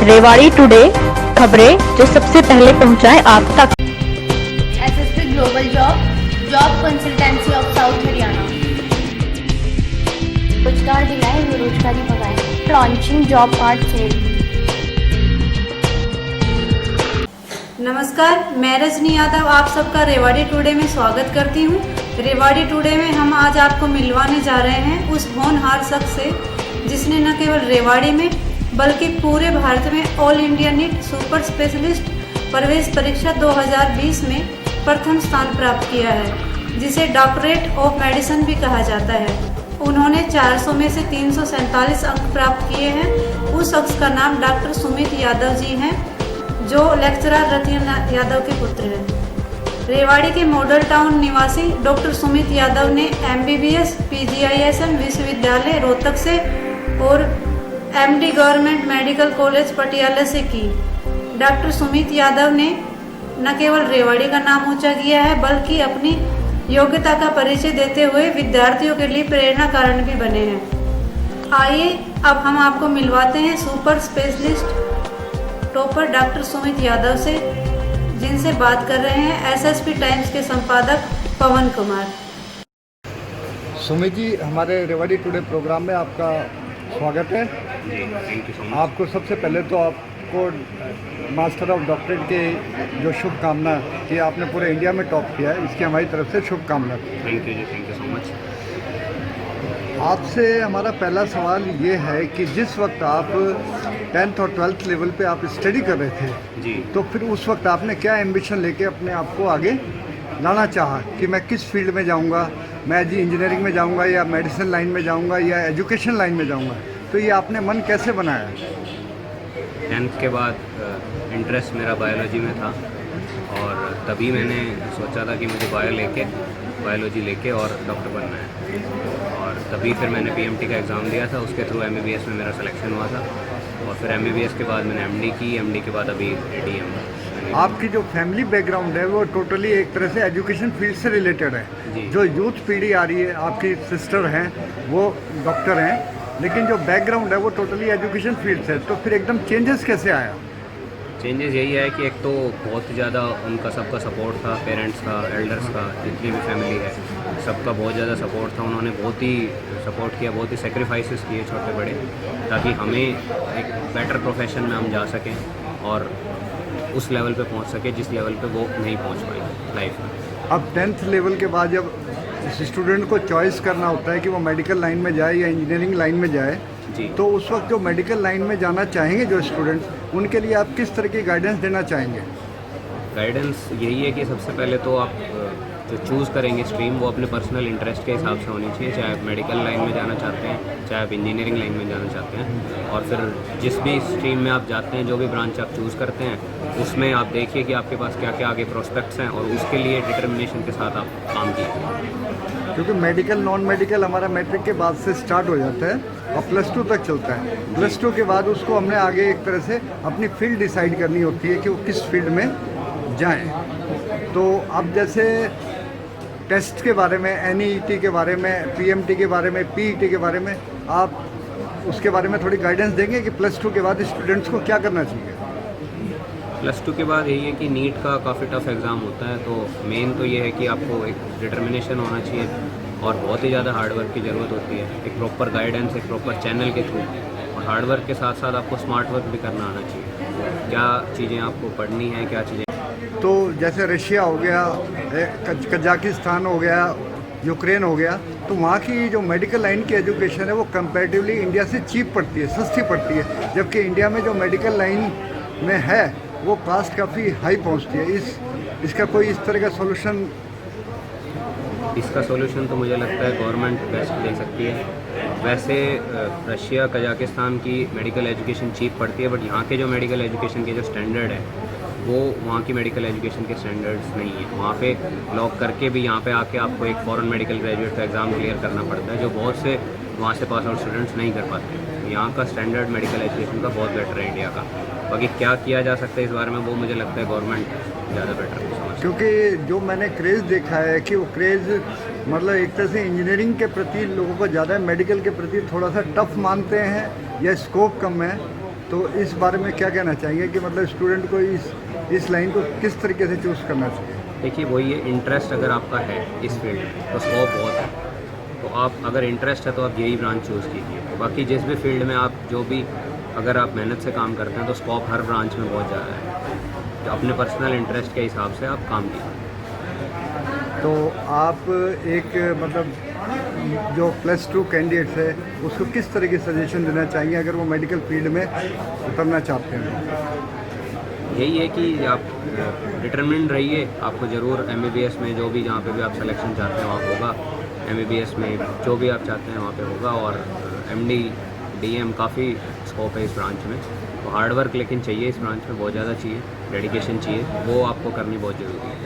Rewari today, खबरें जो सबसे पहले पहुंचाएं आप तक। SSP global job consultancy of south Haryana. रोजगार दिलाए, बेरोजगारी भगाए। Launching job card cell. नमस्कार, मैं रजनी यादव आप सबका रेवाड़ी टुडे में स्वागत करती हूँ। रेवाड़ी टुडे में हम आज आपको मिलवाने जा रहे हैं उस होनहार शख्स से जिसने न केवल रेवाड़ी में बल्कि पूरे भारत में all India NEET super specialist प्रवेश परीक्षा 2020 में प्रथम स्थान प्राप्त किया है, जिसे डॉक्टरेट ऑफ मेडिसिन भी कहा जाता है। उन्होंने 400 में से 347 अंक प्राप्त किए हैं। उस शख्स का नाम डॉक्टर सुमित यादव जी हैं, जो लेक्चरर रतन यादव के पुत्र हैं। रेवाड़ी के मॉडल टाउन निवासी डॉक्टर सुमित यादव ने MBBS PGISM विश्वविद्यालय रोहतक से और MD government medical college Patiala से की। डॉक्टर सुमित यादव ने न केवल रेवाड़ी का नाम ऊंचा किया है, बल्कि अपनी योग्यता का परिचय देते हुए विद्यार्थियों के लिए प्रेरणा कारण भी बने हैं। आइए अब हम आपको मिलवाते हैं super specialist topper doctor Sumit Yadav से, जिनसे बात कर रहे हैं SSP टाइम्स के संपादक पवन कुमार। सुमित जी, हमारे रेवाड़ी टुडे प्रोग्राम में आपका स्वागत है। Thank you so much. आपको सबसे पहले तो आपको मास्टर ऑफ डॉक्टरेट के जो शुभकामना कि आपने पूरे इंडिया में टॉप किया है, इसकी हमारी तरफ से शुभकामना। थैंक यू जी, थैंक यू सो मच। आपसे हमारा पहला सवाल ये है कि जिस वक्त आप 10th और 12th लेवल पे आप स्टडी कर रहे थे जी, तो फिर उस वक्त आपने क्या एम्बिशन लेके अपने आप को आगे लाना चाहा कि मैं किस फील्ड में जाऊंगा, मैं जी इंजीनियरिंग में जाऊंगा या मेडिसिन लाइन में जाऊंगा या एजुकेशन लाइन में जाऊंगा, तो ये आपने मन कैसे बनाया? 10th के बाद इंटरेस्ट मेरा बायोलॉजी में था और तभी मैंने सोचा था कि मुझे बायोलॉजी लेके और डॉक्टर बनना है। और तभी फिर मैंने PMT का एग्ज़ाम दिया था, उसके थ्रू MBBS में मेरा सिलेक्शन हुआ था और फिर MBBS के बाद मैंने MD की, MD के बाद अभी ADM। आपकी जो फैमिली बैकग्राउंड है वो टोटली एक तरह से एजुकेशन फील्ड से रिलेटेड है। जी। जो यूथ पीढ़ी आ रही है, आपकी सिस्टर हैं वो डॉक्टर हैं, लेकिन जो बैकग्राउंड है वो टोटली एजुकेशन फील्ड से है, तो फिर एकदम चेंजेस कैसे आया? चेंजेस यही है कि एक तो बहुत ही ज़्यादा उनका सबका सपोर्ट था, पेरेंट्स का, एल्डर्स का, जितनी भी फैमिली है सबका बहुत ज़्यादा सपोर्ट था। उन्होंने बहुत ही सपोर्ट किया, बहुत ही सेक्रीफाइसेस किए छोटे बड़े, ताकि हमें एक बेटर प्रोफेशन में हम जा सकें और उस लेवल पे पहुंच सके जिस लेवल पे वो नहीं पहुंच पाई लाइफ में। अब 10th लेवल के बाद जब स्टूडेंट को चॉइस करना होता है कि वो मेडिकल लाइन में जाए या इंजीनियरिंग लाइन में जाए, जी, तो उस वक्त जो मेडिकल लाइन में जाना चाहेंगे जो स्टूडेंट्स, उनके लिए आप किस तरह की गाइडेंस देना चाहेंगे? गाइडेंस यही है कि सबसे पहले तो आप जो चूज़ करेंगे स्ट्रीम वो अपने पर्सनल इंटरेस्ट के हिसाब से होनी चाहिए, चाहे आप मेडिकल लाइन में जाना चाहते हैं, चाहे आप इंजीनियरिंग लाइन में जाना चाहते हैं। और फिर जिस भी स्ट्रीम में आप जाते हैं, जो भी ब्रांच आप चूज़ करते हैं, उसमें आप देखिए कि आपके पास क्या क्या आगे प्रोस्पेक्ट्स हैं और उसके लिए डिटर्मिनेशन के साथ आप काम कीजिए। क्योंकि मेडिकल नॉन मेडिकल हमारा मैट्रिक के बाद से स्टार्ट हो जाता है और +2 तक चलता है। +2 के बाद उसको हमने आगे एक तरह से अपनी फील्ड डिसाइड करनी होती है कि वो किस फील्ड में जाएं। तो अब जैसे टेस्ट के बारे में, NEET के बारे में, PMT के बारे में, PET के बारे में, आप उसके बारे में थोड़ी गाइडेंस देंगे कि +2 के बाद स्टूडेंट्स को क्या करना चाहिए? +2 के बाद यही है कि नीट का काफ़ी टफ एग्ज़ाम होता है, तो मेन तो ये है कि आपको एक डिटर्मिनेशन होना चाहिए और बहुत ही ज़्यादा हार्डवर्क की ज़रूरत होती है, एक प्रॉपर गाइडेंस, एक प्रॉपर चैनल के थ्रू। और हार्डवर्क के साथ साथ आपको स्मार्ट वर्क भी करना आना चाहिए, क्या चीज़ें आपको पढ़नी है, क्या चीज़ें। तो जैसे रशिया हो गया, कजाकिस्तान हो गया, यूक्रेन हो गया, तो वहाँ की जो मेडिकल लाइन की एजुकेशन है वो कंपैरेटिवली इंडिया से चीप पड़ती है, सस्ती पड़ती है, जबकि इंडिया में जो मेडिकल लाइन में है वो कास्ट काफ़ी हाई पहुँचती है। इसका कोई इस तरह का सोल्यूशन? इसका सोल्यूशन तो मुझे लगता है गवर्नमेंट बेस्ट दे सकती है। वैसे रशिया, कजाकिस्तान की मेडिकल एजुकेशन चीप पड़ती है, बट यहाँ के जो मेडिकल एजुकेशन के जो स्टैंडर्ड है वो वहाँ की मेडिकल एजुकेशन के स्टैंडर्ड्स नहीं है। वहाँ पे लॉक करके भी यहाँ पे आके आपको एक फॉरेन मेडिकल ग्रेजुएट का एग्ज़ाम क्लियर करना पड़ता है, जो बहुत से वहाँ से पास आउट स्टूडेंट्स नहीं कर पाते। यहाँ का स्टैंडर्ड मेडिकल एजुकेशन का बहुत बेटर है इंडिया का। बाकी क्या किया जा सकता है इस बारे में, वो मुझे लगता है गवर्नमेंट ज़्यादा बेटर समझ। क्योंकि जो मैंने क्रेज़ देखा है कि वो क्रेज़ मतलब एक तरह से इंजीनियरिंग के प्रति लोगों को ज़्यादा, मेडिकल के प्रति थोड़ा सा टफ मानते हैं या स्कोप कम है, तो इस बारे में क्या कहना चाहिए कि मतलब स्टूडेंट को इस लाइन को किस तरीके से चूज़ करना चाहिए? देखिए वही है, इंटरेस्ट अगर आपका है इस फील्ड में तो स्कोप बहुत है। तो आप अगर इंटरेस्ट है तो आप यही ब्रांच चूज़ कीजिए। बाकी जिस भी फील्ड में आप जो भी अगर आप मेहनत से काम करते हैं तो स्कोप हर ब्रांच में बहुत ज़्यादा है। तो अपने पर्सनल इंटरेस्ट के हिसाब से आप काम कीजिए। तो आप एक मतलब जो +2 कैंडिडेट्स है उसको किस तरह की सजेशन देना चाहेंगे अगर वो मेडिकल फील्ड में उतरना चाहते हैं? यही है कि आप डिटरमिन्ड रहिए। आपको ज़रूर MBBS में जो भी जहाँ पे भी आप सिलेक्शन चाहते हैं वहाँ होगा, MBBS में जो भी आप चाहते हैं वहाँ पे होगा, और MD DM काफ़ी स्कोप है इस ब्रांच में। तो हार्ड वर्क लेकिन चाहिए इस ब्रांच में, बहुत ज़्यादा चाहिए, डेडिकेशन चाहिए, वो आपको करनी बहुत ज़रूरी है।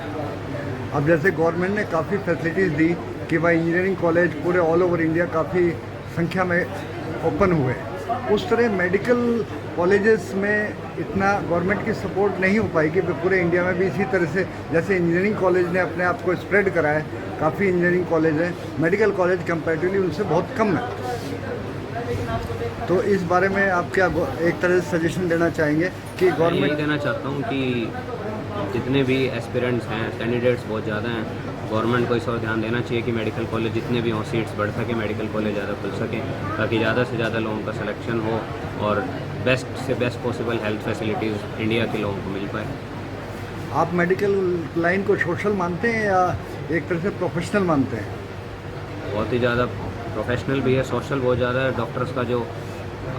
अब जैसे गवर्नमेंट ने काफ़ी फैसिलिटीज़ दी कि भाई इंजीनियरिंग कॉलेज पूरे ऑल ओवर इंडिया काफ़ी संख्या में ओपन हुए, उस तरह मेडिकल कॉलेजेस में इतना गवर्नमेंट की सपोर्ट नहीं हो पाएगी पूरे इंडिया में भी इसी तरह से जैसे इंजीनियरिंग कॉलेज ने अपने आप को स्प्रेड करा है। काफ़ी इंजीनियरिंग कॉलेज हैं, मेडिकल कॉलेज कंपैरेटिवली उनसे बहुत कम है। तो इस बारे में आप क्या एक तरह से सजेशन देना चाहेंगे कि मैं गवर्नमेंट? यही देना चाहता हूँ कि जितने भी एस्पिरेंट्स हैं, कैंडिडेट्स बहुत ज़्यादा हैं, गवर्नमेंट को इस और ध्यान देना चाहिए कि मेडिकल कॉलेज जितने भी हों, सीट्स बढ़ सके, मेडिकल कॉलेज ज़्यादा खुल सकें, ताकि ज़्यादा से ज़्यादा लोगों का सिलेक्शन हो और बेस्ट से best possible health facilities India के लोगों को मिल पाए। आप मेडिकल लाइन को सोशल मानते हैं या एक तरह से प्रोफेशनल मानते हैं? बहुत ही ज़्यादा प्रोफेशनल भी है, सोशल बहुत ज़्यादा है। डॉक्टर्स का जो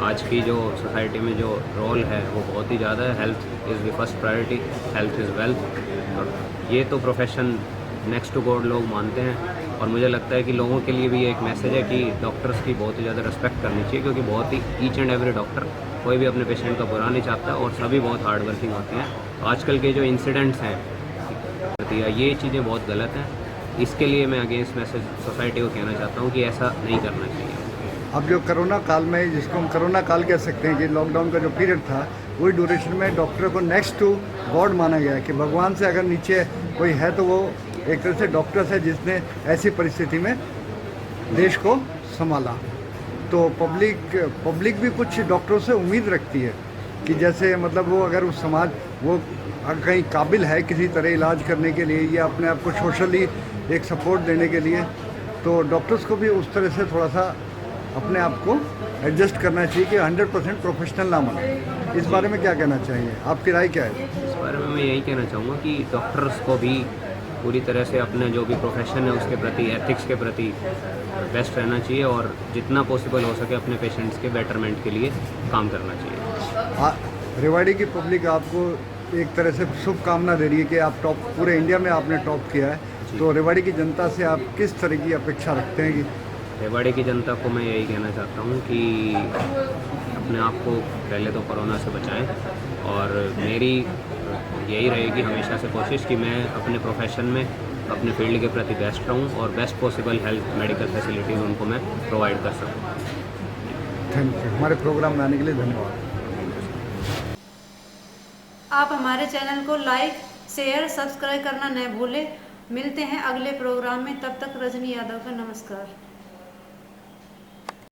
आज की जो सोसाइटी में जो रोल है वो बहुत ही ज़्यादा है। Health is the first priority, health is wealth, और ये तो प्रोफेशन नेक्स्ट टू गॉड लोग मानते हैं। और मुझे लगता है कि लोगों के लिए भी ये एक मैसेज है कि डॉक्टर्स की बहुत ही ज़्यादा रिस्पेक्ट करनी चाहिए, क्योंकि बहुत ही ईच एंड एवरी डॉक्टर कोई भी अपने पेशेंट का बुरा नहीं चाहता और सभी बहुत हार्ड वर्किंग होते हैं। तो आजकल के जो इंसिडेंट्स हैं ये चीज़ें बहुत गलत हैं। इसके लिए मैं अगेंस्ट मैसेज सोसाइटी को कहना चाहता हूँ कि ऐसा नहीं करना चाहिए। अब जो कोरोना काल में, जिसको हम कोरोना काल कह सकते हैं कि लॉकडाउन का जो पीरियड था, वही ड्यूरेशन में डॉक्टर को नेक्स्ट टू गॉड माना गया कि भगवान से अगर नीचे कोई है तो वो एक तरह से डॉक्टर्स है जिसने ऐसी परिस्थिति में देश को संभाला। तो पब्लिक भी कुछ डॉक्टरों से उम्मीद रखती है कि जैसे मतलब वो अगर उस समाज वो कहीं काबिल है किसी तरह इलाज करने के लिए या अपने आप को सोशली एक सपोर्ट देने के लिए, तो डॉक्टर्स को भी उस तरह से थोड़ा सा अपने आप को एडजस्ट करना चाहिए कि 100% प्रोफेशनल ना बने। इस बारे में क्या कहना चाहिए, आपकी राय क्या है? इस बारे में मैं यही कहना चाहूँगा कि डॉक्टर्स को भी पूरी तरह से अपने जो भी प्रोफेशन है उसके प्रति, एथिक्स के प्रति बेस्ट रहना चाहिए और जितना पॉसिबल हो सके अपने पेशेंट्स के बेटरमेंट के लिए काम करना चाहिए। रेवाड़ी की पब्लिक आपको एक तरह से शुभकामना दे रही है कि आप टॉप, पूरे इंडिया में आपने टॉप किया है, तो रेवाड़ी की जनता से आप किस तरह की अपेक्षा रखते हैं? कि रेवाड़ी की जनता को मैं यही कहना चाहता हूँ कि अपने आप को पहले तो कोरोना से बचाएं, और मेरी यही रहेगी हमेशा से कोशिश कि मैं अपने प्रोफेशन में अपने फील्ड के प्रति बेस्ट रहूँ और best possible health medical facilities उनको मैं प्रोवाइड कर सकूँ। थैंक यू, हमारे प्रोग्राम में आने के लिए धन्यवाद। आप हमारे चैनल को लाइक, शेयर, सब्सक्राइब करना न भूलें। मिलते हैं अगले प्रोग्राम में, तब तक रजनी यादव का नमस्कार।